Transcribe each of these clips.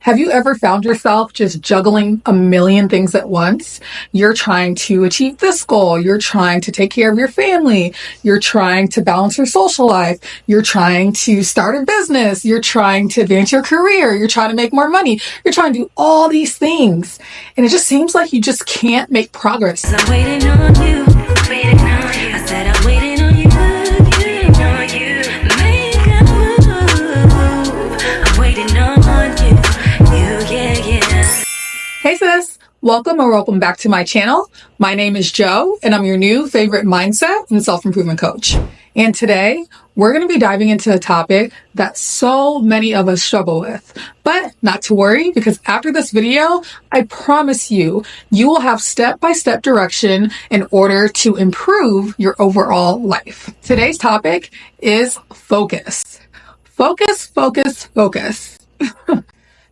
Have you ever found yourself just juggling a million things at once? You're trying to achieve this goal. You're trying to take care of your family. You're trying to balance your social life. You're trying to start a business. You're trying to advance your career. You're trying to make more money. You're trying to do all these things. And it just seems like you just can't make progress. I'm waiting on you, waiting on you. I said I'm waiting on you, waiting on you. Make a move. I'm waiting on you, yeah. Hey sis, welcome or welcome back to my channel. My name is Jo and I'm your new favorite mindset and self-improvement coach. And today we're going to be diving into a topic that so many of us struggle with, but not to worry, because after this video, I promise you will have step-by-step direction in order to improve your overall life. Today's topic is focus. Focus, focus, focus.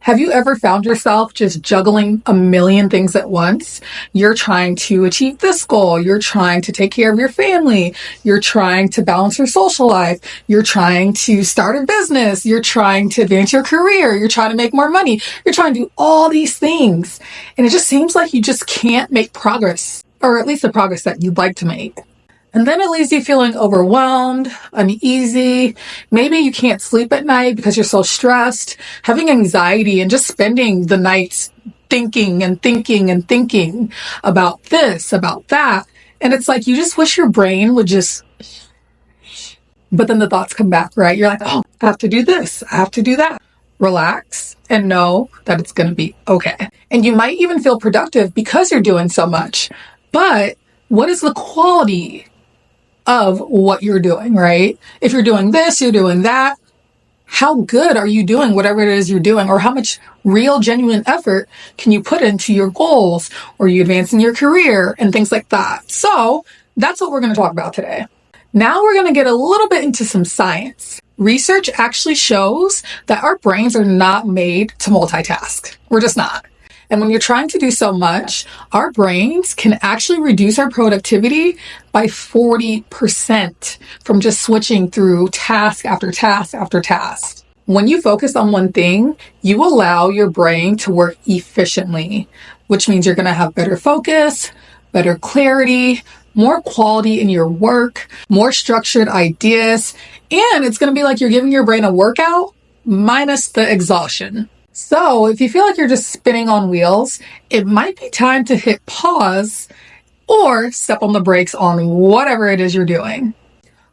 Have you ever found yourself just juggling a million things at once? You're trying to achieve this goal. You're trying to take care of your family. You're trying to balance your social life. You're trying to start a business. You're trying to advance your career. You're trying to make more money. You're trying to do all these things. And it just seems like you just can't make progress, or at least the progress that you'd like to make. And then it leaves you feeling overwhelmed, uneasy. Maybe you can't sleep at night because you're so stressed, having anxiety, and just spending the nights thinking and thinking and thinking about this, about that. And it's like you just wish your brain would just, but then the thoughts come back, right? You're like, oh, I have to do this. I have to do that. Relax and know that it's going to be okay. And you might even feel productive because you're doing so much. But what is the quality of what you're doing, right? If you're doing this, you're doing that, how good are you doing whatever it is you're doing? Or how much real, genuine effort can you put into your goals? Or you advancing your career and things like that? So that's what we're going to talk about today. Now we're going to get a little bit into some science. Research actually shows that our brains are not made to multitask. We're just not. And when you're trying to do so much, our brains can actually reduce our productivity by 40% from just switching through task after task after task. When you focus on one thing, you allow your brain to work efficiently, which means you're going to have better focus, better clarity, more quality in your work, more structured ideas, and it's going to be like you're giving your brain a workout minus the exhaustion. So if you feel like you're just spinning on wheels, it might be time to hit pause or step on the brakes on whatever it is you're doing.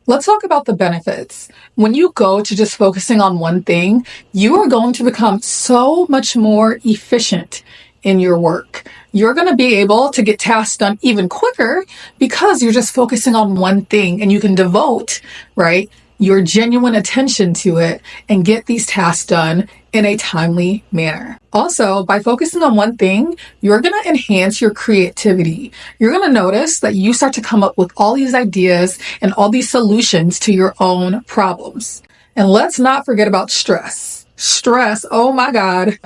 Let's talk about the benefits. When you go to just focusing on one thing, you are going to become so much more efficient in your work. You're going to be able to get tasks done even quicker because you're just focusing on one thing and you can devote, right, your genuine attention to it and get these tasks done in a timely manner. Also, by focusing on one thing, you're going to enhance your creativity. You're going to notice that you start to come up with all these ideas and all these solutions to your own problems. And let's not forget about stress. Stress, oh my God.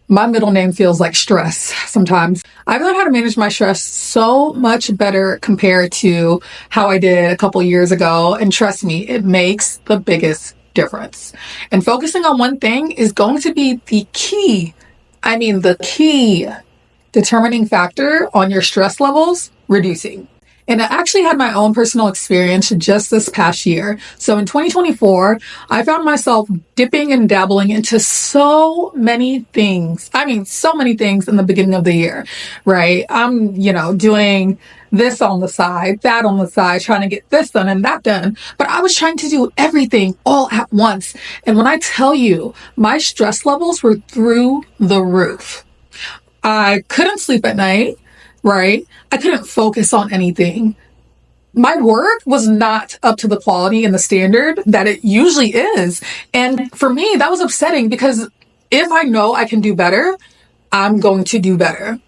My middle name feels like stress sometimes. I've learned how to manage my stress so much better compared to how I did a couple years ago. And trust me, it makes the biggest difference. And focusing on one thing is going to be the key determining factor on your stress levels reducing. And I actually had my own personal experience just this past year. So in 2024, I found myself dipping and dabbling into so many things. So many things in the beginning of the year, right? I'm, doing this on the side, that on the side, trying to get this done and that done. But I was trying to do everything all at once. And when I tell you, my stress levels were through the roof. I couldn't sleep at night. Right? I couldn't focus on anything. My work was not up to the quality and the standard that it usually is. And for me, that was upsetting because if I know I can do better, I'm going to do better.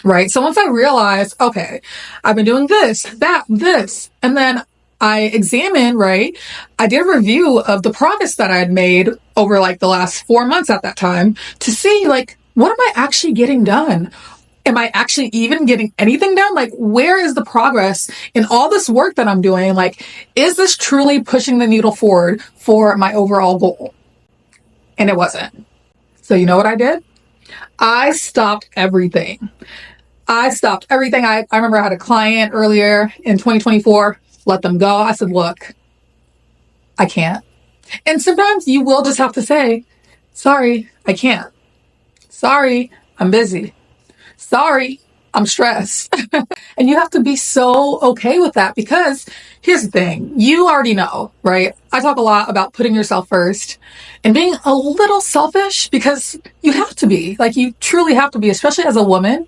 Right? So once I realized, okay, I've been doing this, that, this, and then I examined, right? I did a review of the progress that I had made over the last 4 months at that time to see what am I actually getting done? Am I actually even getting anything done? Where is the progress in all this work that I'm doing? Is this truly pushing the needle forward for my overall goal? And it wasn't. So you know what I did? I stopped everything. I remember I had a client earlier in 2024, let them go. I said, look, I can't. And sometimes you will just have to say, sorry, I can't. Sorry, I'm busy. Sorry, I'm stressed. And you have to be so okay with that because here's the thing. You already know, right? I talk a lot about putting yourself first and being a little selfish because you have to be. Like, you truly have to be, especially as a woman.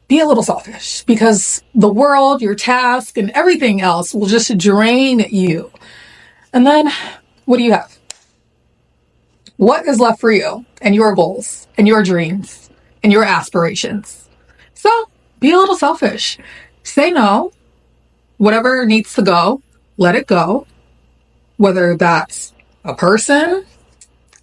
Be a little selfish because the world, your task, and everything else will just drain you. And then what do you have? What is left for you and your goals and your dreams and your aspirations? So be a little selfish. Say no. Whatever needs to go, let it go. Whether that's a person,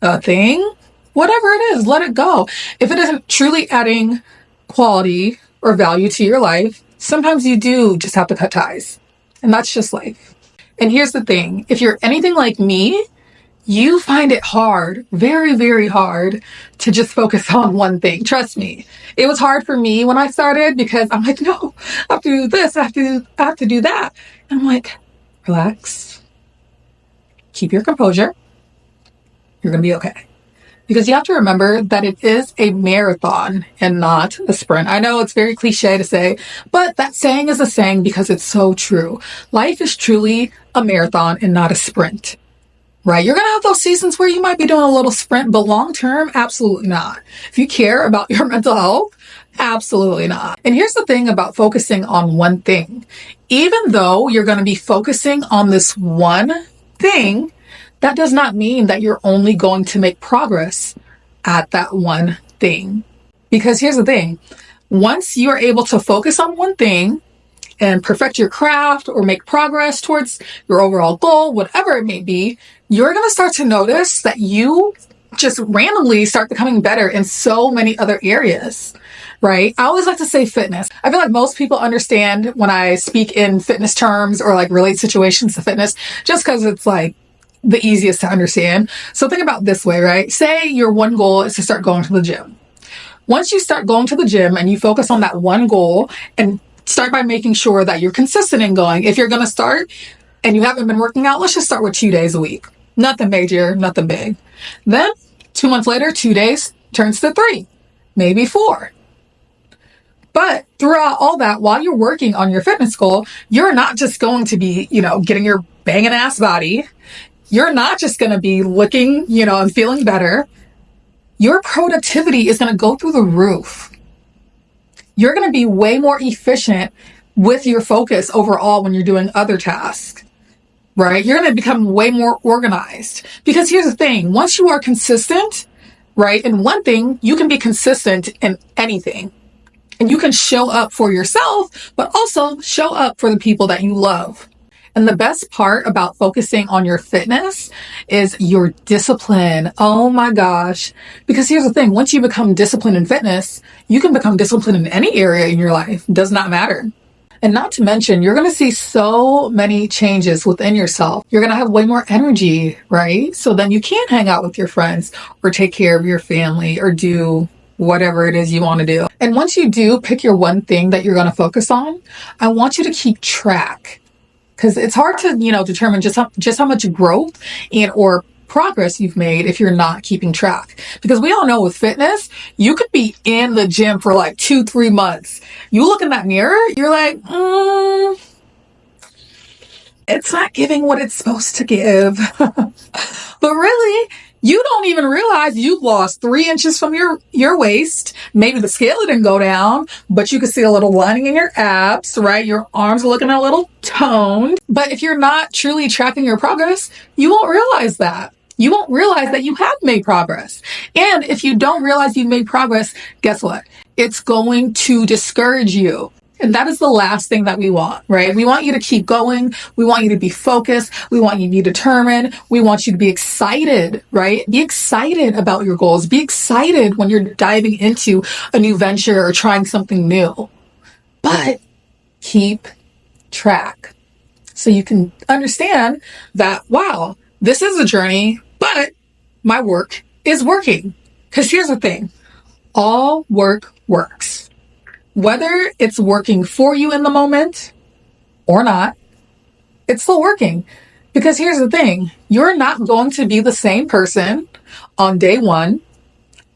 a thing, whatever it is, let it go. If it isn't truly adding quality or value to your life, sometimes you do just have to cut ties. And that's just life. And here's the thing. If you're anything like me, you find it hard, very, very hard to just focus on one thing. Trust me. It was hard for me when I started because I'm like, no, I have to do this. I have to do that. And I'm like, relax, keep your composure. You're going to be okay. Because you have to remember that it is a marathon and not a sprint. I know it's very cliche to say, but that saying is a saying because it's so true. Life is truly a marathon and not a sprint, right? You're going to have those seasons where you might be doing a little sprint, but long term, absolutely not. If you care about your mental health, absolutely not. And here's the thing about focusing on one thing. Even though you're going to be focusing on this one thing, that does not mean that you're only going to make progress at that one thing. Because here's the thing. Once you're able to focus on one thing and perfect your craft or make progress towards your overall goal, whatever it may be, you're going to start to notice that you just randomly start becoming better in so many other areas, right? I always like to say fitness. I feel like most people understand when I speak in fitness terms or like relate situations to fitness just because it's like the easiest to understand. So think about this way, right? Say your one goal is to start going to the gym. Once you start going to the gym and you focus on that one goal and start by making sure that you're consistent in going. If you're going to start and you haven't been working out, let's just start with 2 days a week. Nothing major, nothing big. Then 2 months later, 2 days turns to 3, maybe 4. But throughout all that, while you're working on your fitness goal, you're not just going to be, getting your banging ass body. You're not just going to be looking, and feeling better. Your productivity is going to go through the roof. You're going to be way more efficient with your focus overall when you're doing other tasks, right? You're going to become way more organized because here's the thing. Once you are consistent, right, in one thing, you can be consistent in anything and you can show up for yourself, but also show up for the people that you love. And the best part about focusing on your fitness is your discipline. Oh my gosh. Because here's the thing. Once you become disciplined in fitness, you can become disciplined in any area in your life. It does not matter. And not to mention, you're going to see so many changes within yourself. You're going to have way more energy, right? So then you can hang out with your friends or take care of your family or do whatever it is you want to do. And once you do pick your one thing that you're going to focus on, I want you to keep track. Because it's hard to, determine just how much growth and or progress you've made if you're not keeping track. Because we all know with fitness, you could be in the gym for like 2-3 months. You look in that mirror, you're like, it's not giving what it's supposed to give. But really, you don't even realize you've lost 3 inches from your waist. Maybe the scale didn't go down, but you can see a little lining in your abs, right? Your arms are looking a little toned. But if you're not truly tracking your progress, you won't realize that. You won't realize that you have made progress. And if you don't realize you've made progress, guess what? It's going to discourage you. And that is the last thing that we want, right? We want you to keep going. We want you to be focused. We want you to be determined. We want you to be excited, right? Be excited about your goals. Be excited when you're diving into a new venture or trying something new. But keep track so you can understand that, wow, this is a journey, but my work is working. Because here's the thing, all work works. Whether it's working for you in the moment or not, it's still working. Because here's the thing, you're not going to be the same person on day 1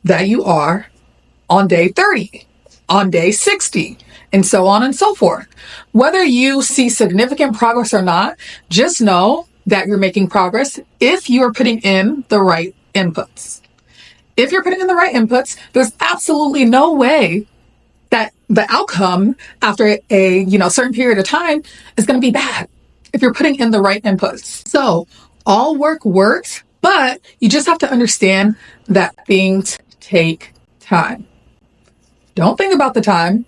that you are on day 30, on day 60, and so on and so forth. Whether you see significant progress or not, just know that you're making progress if you're putting in the right inputs. If you're putting in the right inputs, there's absolutely no way that the outcome after a certain period of time is going to be bad if you're putting in the right inputs. So all work works, but you just have to understand that things take time. Don't think about the time.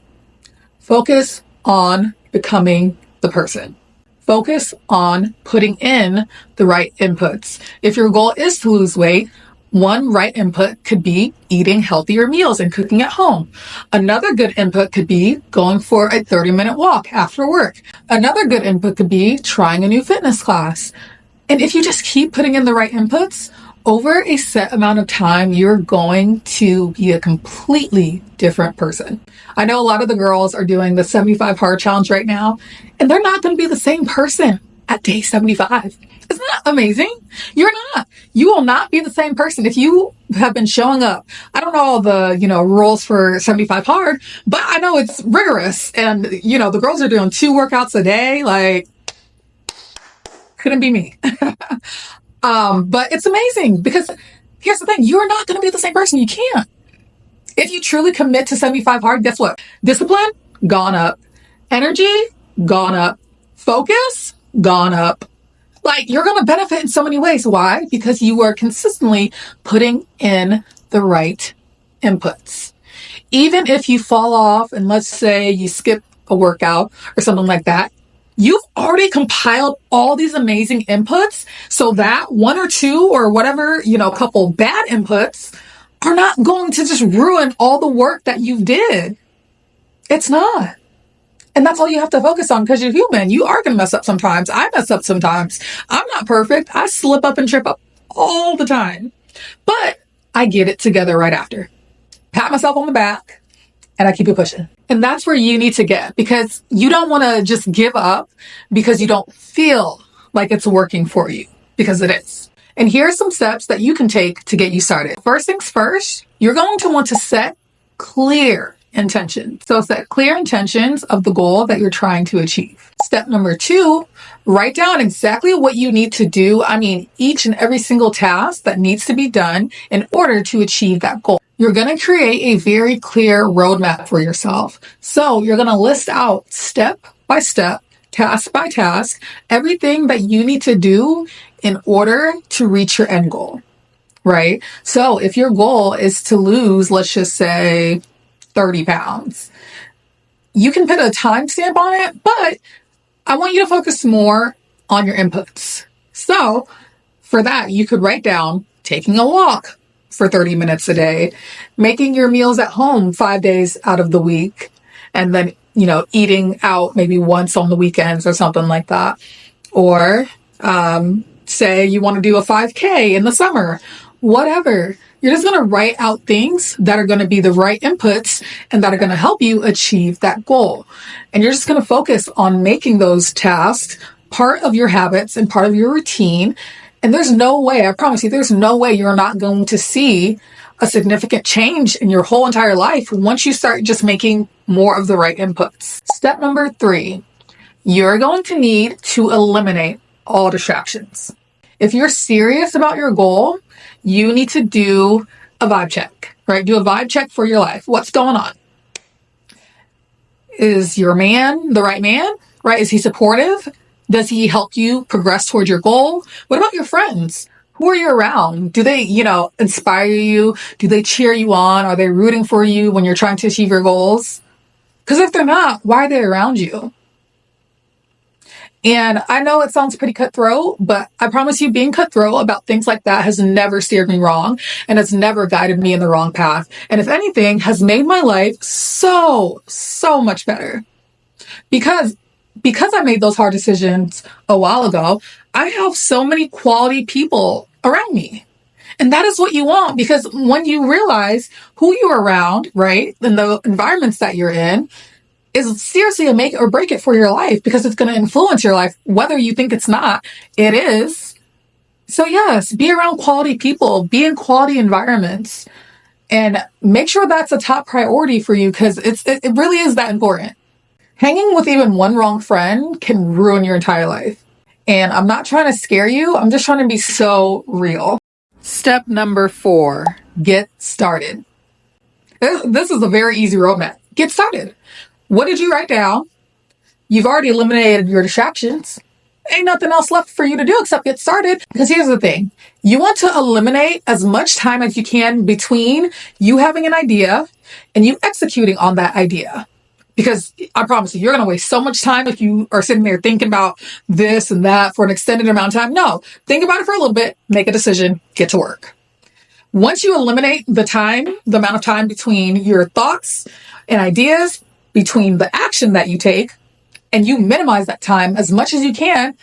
Focus on becoming the person. Focus on putting in the right inputs. If your goal is to lose weight, one right input could be eating healthier meals and cooking at home. Another good input could be going for a 30-minute walk after work. Another good input could be trying a new fitness class. And if you just keep putting in the right inputs, over a set amount of time, you're going to be a completely different person. I know a lot of the girls are doing the 75 hard challenge right now, and they're not going to be the same person at day 75. Isn't that amazing? You're not. You will not be the same person if you have been showing up. I don't know all the, rules for 75 hard, but I know it's rigorous. And, the girls are doing 2 workouts a day. Like, couldn't be me. But it's amazing because here's the thing. You're not going to be the same person. You can't. If you truly commit to 75 hard, guess what? Discipline, gone up. Energy, gone up. Focus, gone up. Like, you're going to benefit in so many ways. Why? Because you are consistently putting in the right inputs. Even if you fall off and let's say you skip a workout or something like that, you've already compiled all these amazing inputs so that 1 or 2 or whatever, couple bad inputs are not going to just ruin all the work that you did. It's not. And that's all you have to focus on because you're human. You are going to mess up sometimes. I mess up sometimes. I'm not perfect. I slip up and trip up all the time. But I get it together right after. Pat myself on the back and I keep it pushing. And that's where you need to get because you don't want to just give up because you don't feel like it's working for you because it is. And here are some steps that you can take to get you started. First things first, you're going to want to set clear intentions. So set clear intentions of the goal that you're trying to achieve. Step number 2, write down exactly what you need to do. Each and every single task that needs to be done in order to achieve that goal. You're going to create a very clear roadmap for yourself. So you're going to list out step by step, task by task, everything that you need to do in order to reach your end goal, right? So if your goal is to lose, let's just say 30 pounds, you can put a timestamp on it, but I want you to focus more on your inputs. So for that, you could write down taking a walk for 30 minutes a day, making your meals at home 5 days out of the week, and then, eating out maybe once on the weekends or something like that. Or say you want to do a 5K in the summer, whatever. You're just going to write out things that are going to be the right inputs and that are going to help you achieve that goal. And you're just going to focus on making those tasks part of your habits and part of your routine. And there's no way, I promise you, there's no way you're not going to see a significant change in your whole entire life once you start just making more of the right inputs. Step number 3, you're going to need to eliminate all distractions. If you're serious about your goal, you need to do a vibe check, right? Do a vibe check for your life. What's going on? Is your man the right man, right? Is he supportive? Does he help you progress towards your goal? What about your friends? Who are you around? Do they, inspire you? Do they cheer you on? Are they rooting for you when you're trying to achieve your goals? Because if they're not, why are they around you? And I know it sounds pretty cutthroat, but I promise you being cutthroat about things like that has never steered me wrong and has never guided me in the wrong path. And if anything, has made my life so much better. Because I made those hard decisions a while ago, I have so many quality people around me. And that is what you want, because when you realize who you're around, right, and the environments that you're in is seriously a make or break it for your life, because it's going to influence your life, whether you think it's not, it is. So yes, be around quality people, be in quality environments, and make sure that's a top priority for you, because it really is that important. Hanging with even one wrong friend can ruin your entire life. And I'm not trying to scare you. I'm just trying to be so real. Step number 4, get started. This is a very easy roadmap. Get started. What did you write down? You've already eliminated your distractions. Ain't nothing else left for you to do except get started. Because here's the thing. You want to eliminate as much time as you can between you having an idea and you executing on that idea. Because I promise you, you're going to waste so much time if you are sitting there thinking about this and that for an extended amount of time. No, think about it for a little bit, make a decision, get to work. Once you eliminate the amount of time between your thoughts and ideas, between the action that you take, and you minimize that time as much as you can,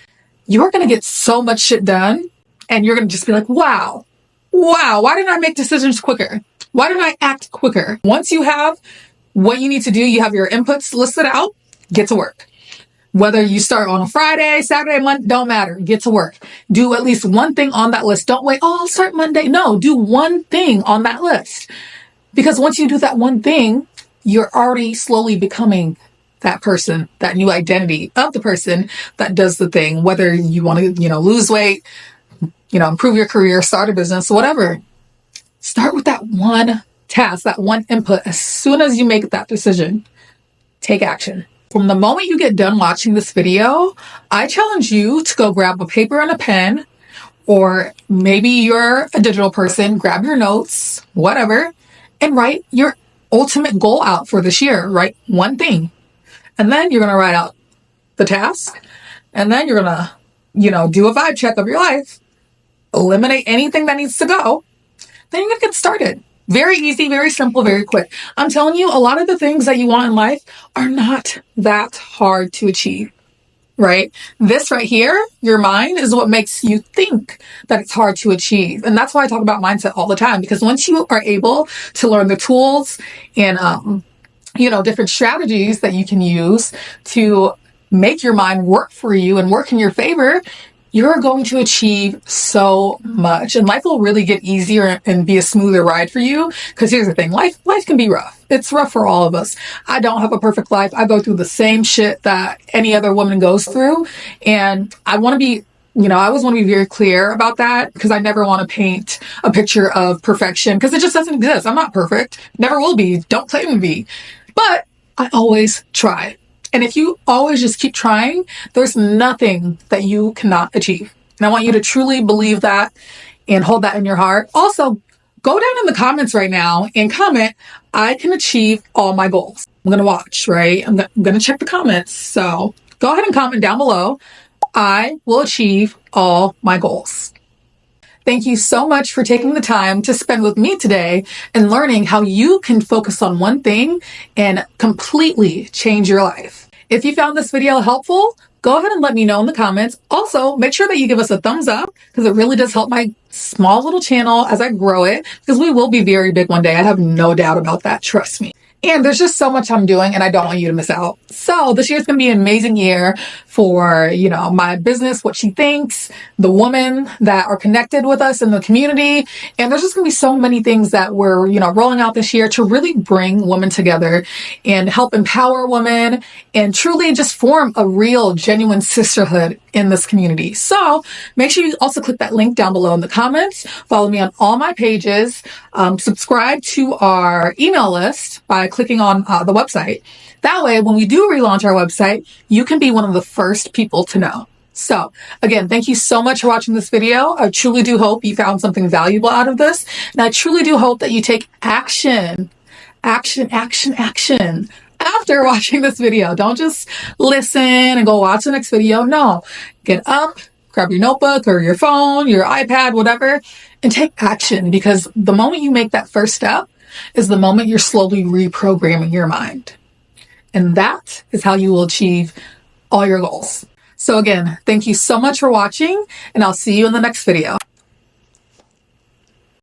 you're going to get so much shit done. And you're going to just be like, wow, why didn't I make decisions quicker? Why didn't I act quicker? Once you have what you need to do, you have your inputs listed out, get to work. Whether you start on a Friday, Saturday, Monday, don't matter. Get to work. Do at least one thing on that list. Don't wait, I'll start Monday. No, do one thing on that list. Because once you do that one thing, you're already slowly becoming that person, that new identity of the person that does the thing. Whether you want to, lose weight, improve your career, start a business, whatever. Start with that one task, that one input. As soon as you make that decision, take action. From the moment you get done watching this video, I challenge you to go grab a paper and a pen, or maybe you're a digital person, grab your notes, whatever, and write your ultimate goal out for this year. Write one thing. And then you're going to write out the task. And then you're going to, do a vibe check of your life, eliminate anything that needs to go. Then you're going to get started. Very easy, very simple, very quick. I'm telling you, a lot of the things that you want in life are not that hard to achieve, right? This right here, your mind, is what makes you think that it's hard to achieve. And that's why I talk about mindset all the time, because once you are able to learn the tools and, different strategies that you can use to make your mind work for you and work in your favor, you're going to achieve so much, and life will really get easier and be a smoother ride for you. Because here's the thing, life can be rough. It's rough for all of us. I don't have a perfect life. I go through the same shit that any other woman goes through. And I want to be, I always want to be very clear about that, because I never want to paint a picture of perfection, because it just doesn't exist. I'm not perfect. Never will be. Don't claim to be. But I always try. And if you always just keep trying, there's nothing that you cannot achieve. And I want you to truly believe that and hold that in your heart. Also, go down in the comments right now and comment, I can achieve all my goals. I'm going to watch, right? I'm going to check the comments. So go ahead and comment down below, I will achieve all my goals. Thank you so much for taking the time to spend with me today and learning how you can focus on one thing and completely change your life. If you found this video helpful, go ahead and let me know in the comments. Also, make sure that you give us a thumbs up, because it really does help my small little channel as I grow it, because we will be very big one day. I have no doubt about that. Trust me. And there's just so much I'm doing, and I don't want you to miss out. So this year's going to be an amazing year for, my business, what she thinks, the women that are connected with us in the community. And there's just going to be so many things that we're, rolling out this year to really bring women together and help empower women and truly just form a real, genuine sisterhood in this community. So make sure you also click that link down below in the comments. Follow me on all my pages. Subscribe to our email list by clicking on the website. That way, when we do relaunch our website, you can be one of the first people to know. So again, thank you so much for watching this video. I truly do hope you found something valuable out of this. And I truly do hope that you take action after watching this video. Don't just listen and go watch the next video. No, get up, grab your notebook or your phone, your iPad, whatever, and take action, because the moment you make that first step is the moment you're slowly reprogramming your mind. And that is how you will achieve all your goals. So again, thank you so much for watching, and I'll see you in the next video.